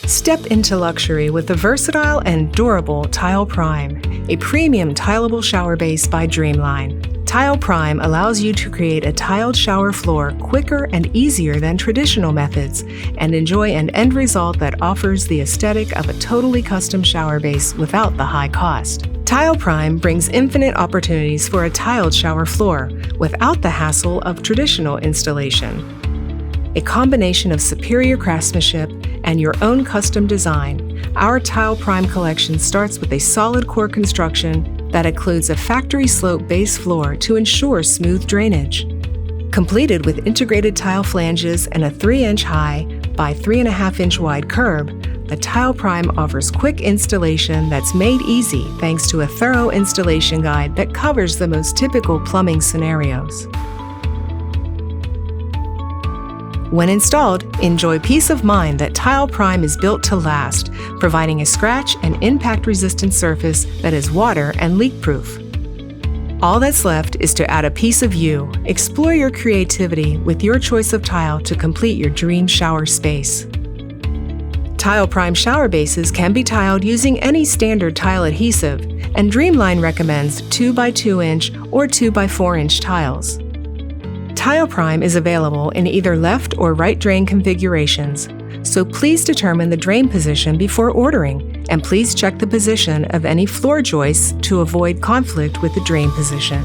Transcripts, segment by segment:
Step into luxury with the versatile and durable TilePrime, a premium tileable shower base by DreamLine. TilePrime allows you to create a tiled shower floor quicker and easier than traditional methods, and enjoy an end result that offers the aesthetic of a totally custom shower base without the high cost. TilePrime brings infinite opportunities for a tiled shower floor without the hassle of traditional installation. A combination of superior craftsmanship and your own custom design, our TilePrime collection starts with a solid core construction that includes a factory slope base floor to ensure smooth drainage. Completed with integrated tile flanges and a 3-inch high by 3.5-inch wide curb, the TilePrime offers quick installation that's made easy thanks to a thorough installation guide that covers the most typical plumbing scenarios. When installed, enjoy peace of mind that TilePrime is built to last, providing a scratch and impact-resistant surface that is water and leak-proof. All that's left is to add a piece of you. Explore your creativity with your choice of tile to complete your dream shower space. TilePrime shower bases can be tiled using any standard tile adhesive, and DreamLine recommends 2x2-inch or 2x4-inch tiles. TilePrime is available in either left or right drain configurations, so please determine the drain position before ordering, and please check the position of any floor joists to avoid conflict with the drain position.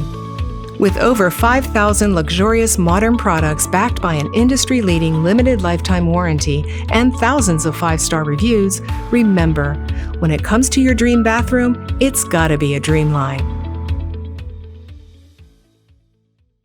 With over 5,000 luxurious modern products backed by an industry-leading limited lifetime warranty and thousands of 5-star reviews, remember, when it comes to your dream bathroom, it's gotta be a DreamLine.